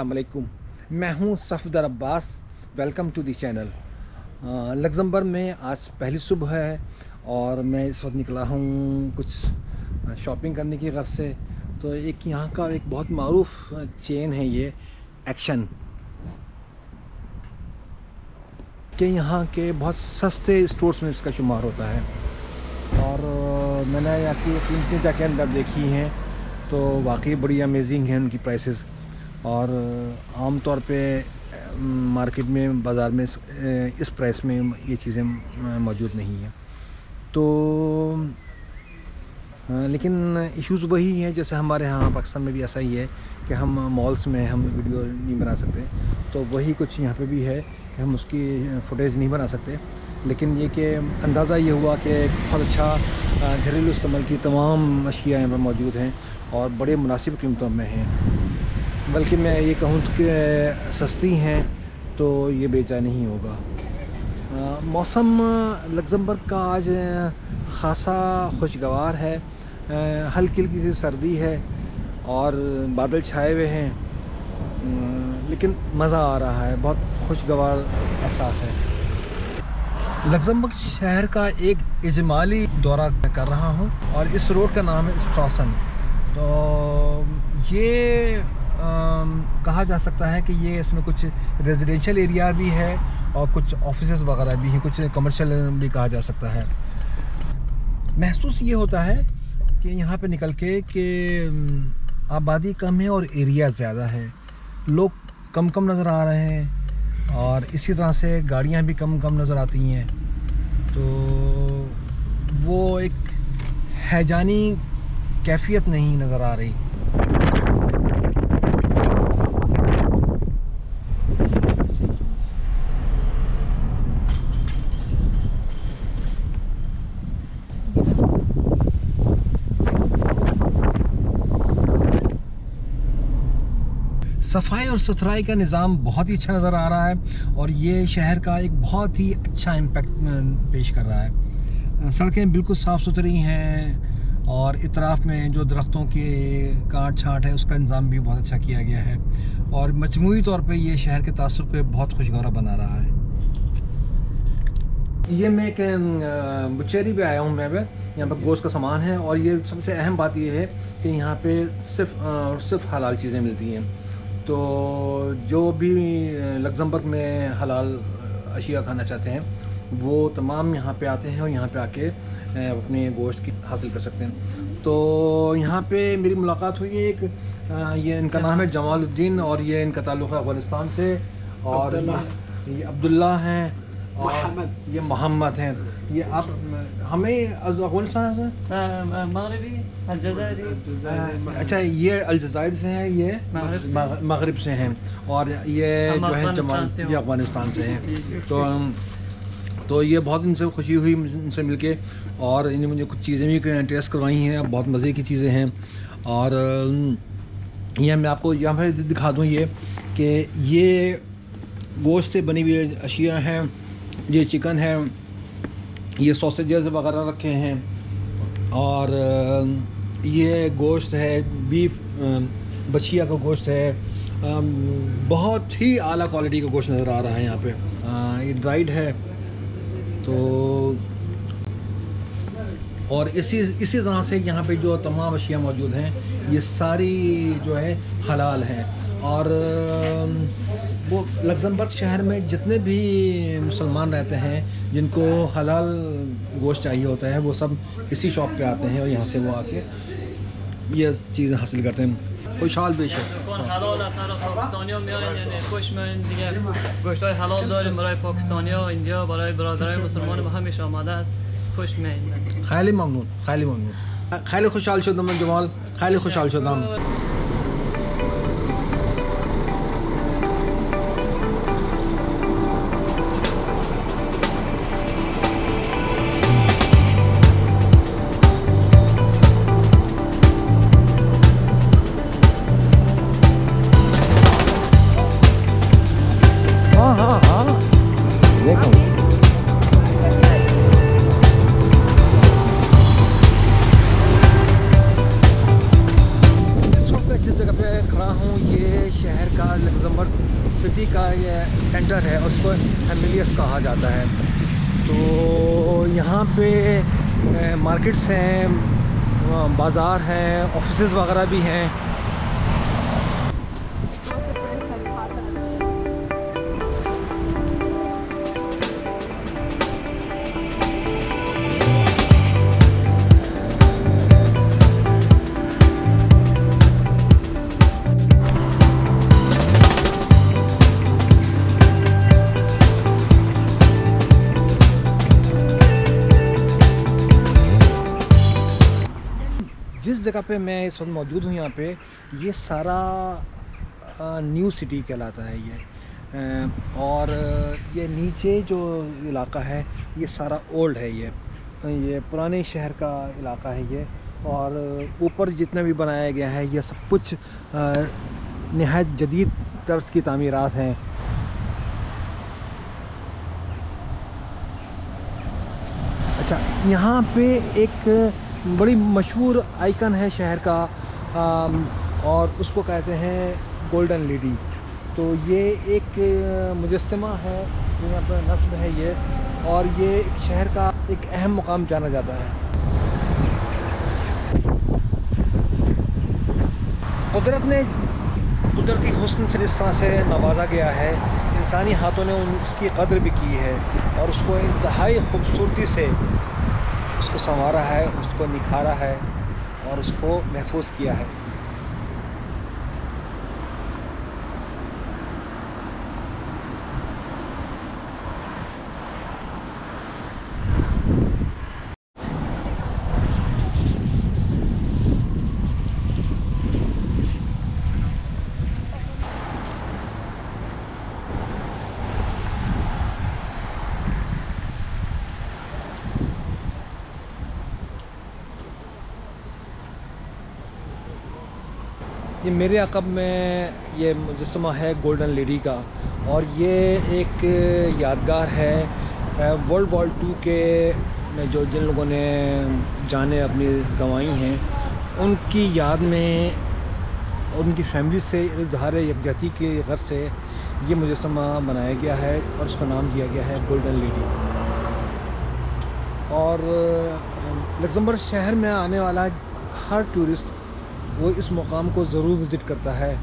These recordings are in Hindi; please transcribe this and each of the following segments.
अस्सलाम वालेकुम। मैं हूं Safdar Abbas. Welcome to the channel. Luxembourg में आज पहली सुबह है और मैं इस वक्त निकला हूं कुछ शॉपिंग करने की गर्ज से। तो एक यहाँ का एक बहुत मारूफ चेन है ये एक्शन के यहाँ के बहुत सस्ते स्टोर्स में इसका शुमार होता है। और मैंने यहाँ की कीमतें जाके अंदर देखी हैं तो वाकई बड़ी अमेजिंग हैं उनकी प्राइसेस। और आम तौर पे मार्केट में बाज़ार में इस प्राइस में ये चीज़ें मौजूद नहीं हैं। तो लेकिन इश्यूज़ वही हैं जैसे हमारे यहाँ पाकिस्तान में भी ऐसा ही है कि हम मॉल्स में हम वीडियो नहीं बना सकते, तो वही कुछ यहाँ पे भी है कि हम उसकी फुटेज नहीं बना सकते। लेकिन ये कि अंदाज़ा ये हुआ कि बहुत अच्छा घरेलू इस्तेमाल की तमाम अशिया यहाँ पर मौजूद हैं और बड़े मुनासिब कीमतों में हैं। बल्कि मैं ये कहूँ कि सस्ती हैं तो ये बेचा नहीं होगा। मौसम लग्ज़मबर्ग का आज ख़ासा खुशगवार है। हल्की हल्की सी सर्दी है और बादल छाए हुए हैं, लेकिन मज़ा आ रहा है, बहुत खुशगवार एहसास है। लग्ज़मबर्ग शहर का एक इजमाली दौरा कर रहा हूँ और इस रोड का नाम है स्ट्रॉसन। तो ये कहा जा सकता है कि ये इसमें कुछ रेजिडेंशियल एरिया भी है और कुछ ऑफिसेज वगैरह भी हैं, कुछ कमर्शियल भी कहा जा सकता है। महसूस ये होता है कि यहाँ पे निकल के कि आबादी कम है और एरिया ज़्यादा है, लोग कम कम नज़र आ रहे हैं और इसी तरह से गाड़ियाँ भी कम कम नज़र आती हैं। तो वो एक हैजानी कैफियत नहीं नज़र आ रही। सफाई और सुथराई का निज़ाम बहुत ही अच्छा नज़र आ रहा है और ये शहर का एक बहुत ही अच्छा इम्पैक्ट पेश कर रहा है। सड़कें बिल्कुल साफ़ सुथरी हैं और इतराफ़ में जो दरख्तों की काट छाँट है उसका इंतज़ाम भी बहुत अच्छा किया गया है और मजमूई तौर पे ये शहर के तासुर को बहुत खुशगवार बना रहा है। ये मैं एक बुचेरी पे आया हूँ। मैं यहाँ पर गोश्त का सामान है और ये सबसे अहम बात ये है कि यहाँ पे सिर्फ हलाल चीज़ें मिलती हैं। तो जो भी लग्ज़मबर्ग में हलाल अशिया खाना चाहते हैं वो तमाम यहाँ पे आते हैं और यहाँ पे आके अपने गोश्त की हासिल कर सकते हैं। तो यहाँ पे मेरी मुलाकात हुई है ये इनका नाम है जमालुद्दीन और ये इनका ताल्लुक़ है अफ़गानिस्तान से और ये अब्दुल्ला हैं और ये मोहम्मद हैं। ये आप हमें अफ़गानिस्तान से मगरबी अलजायरी। अच्छा, ये अलजायर से हैं, ये मगरिब से हैं और ये जो है जमाल ये अफ़गानिस्तान से हैं। तो ये बहुत इनसे खुशी हुई इनसे मिलके और इन्हें मुझे कुछ चीज़ें भी टेस्ट करवाई हैं, बहुत मज़े की चीज़ें हैं। और ये मैं आपको यहाँ पर दिखा दूँ ये कि ये गोश्त से बनी हुई अशिया हैं, ये चिकन है, ये सॉसेजेस वगैरह रखे हैं और ये गोश्त है बीफ बछिया का गोश्त है। बहुत ही आला क्वालिटी का गोश्त नज़र आ रहा है यहाँ पे। ये ड्राइड है तो और इसी तरह से यहाँ पे जो तमाम अशिया मौजूद हैं ये सारी जो है हलाल हैं। और वो लग्ज़मबर्ग शहर में जितने भी मुसलमान रहते हैं जिनको हलाल गोश्त चाहिए होता है वो सब इसी शॉप पे आते हैं और यहाँ से वो आके ये चीज़ हासिल करते हैं। खुशहाल बेश है। खैली ममनून, खैली ममनून, खैली खुशहाल शुदम जमाल, खैली खुशहाल शुदम। लग्जमबर्ग सिटी का ये सेंटर है और उसको एमिलियस कहा जाता है। तो यहाँ पे मार्केट्स हैं, बाज़ार हैं, ऑफिसेज़ वगैरह भी हैं। जिस जगह पे मैं इस वक्त मौजूद हूँ यहाँ पे, ये सारा न्यू सिटी कहलाता है ये। और ये नीचे जो इलाका है ये सारा ओल्ड है, ये पुराने शहर का इलाका है ये। और ऊपर जितना भी बनाया गया है ये सब कुछ नहायत जदीद तर्ज की तामीरात हैं। अच्छा, यहाँ पे एक बड़ी मशहूर आइकन है शहर का, और उसको कहते हैं गोल्डन लेडी। तो ये एक मुजस्समा है जो यहाँ पर नस्ब है ये, और ये एक शहर का एक अहम मुकाम जाना जाता है। कुदरत ने कुदरती हुस्न से इस तरह से नवाजा गया है, इंसानी हाथों ने उसकी कद्र भी की है और उसको इंतहाई खूबसूरती से उसको संवारा है, उसको निखारा है और उसको महफूज किया है। ये मेरे अक़ब में ये मुजस्समा है गोल्डन लेडी का, और ये एक यादगार है वर्ल्ड वॉर 2 के में जो जिन लोगों ने जानें अपनी गंवाई हैं उनकी याद में और उनकी फैमिली से इज़हार यकजहती के गर्ज से ये मुजस्समा बनाया गया है और उसका नाम दिया गया है गोल्डन लेडी। और लग्जमबर्ग शहर में आने वाला हर टूरिस्ट वो इस मुकाम को ज़रूर विज़िट करता है।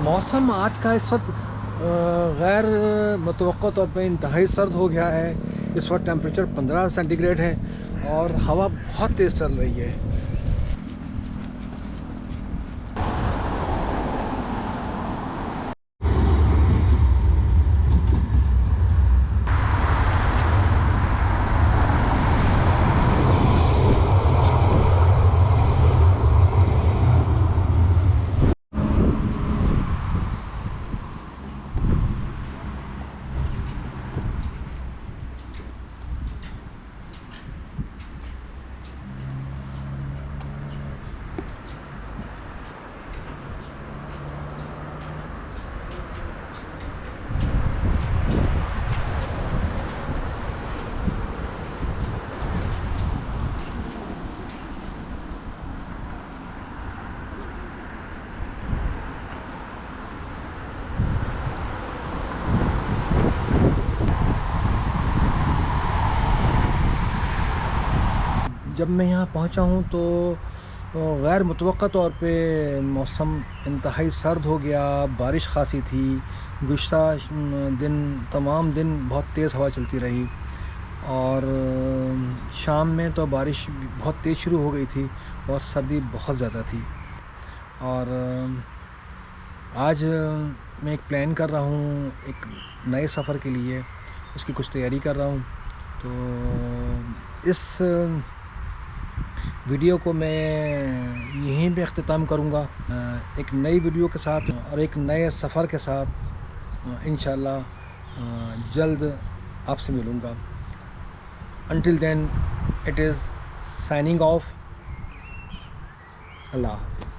मौसम आज का इस वक्त गैर मुतवक्का तौर पे इंतहाई सर्द हो गया है। इस वक्त टेम्परेचर 15 सेंटीग्रेड है और हवा बहुत तेज़ चल रही है। जब मैं यहाँ पहुँचा हूँ तो गैर मुतवक्का तौर पे मौसम इंतहाई सर्द हो गया, बारिश खासी थी। गुज़श्ता दिन तमाम दिन बहुत तेज़ हवा चलती रही और शाम में तो बारिश बहुत तेज़ शुरू हो गई थी और सर्दी बहुत ज़्यादा थी। और आज मैं एक प्लान कर रहा हूँ एक नए सफ़र के लिए, उसकी कुछ तैयारी कर रहा हूँ। तो इस वीडियो को मैं यहीं पे अख्तिताम करूँगा, एक नई वीडियो के साथ और एक नए सफ़र के साथ इंशाअल्लाह जल्द आपसे मिलूँगा। until then it is signing off. Allah Hafiz.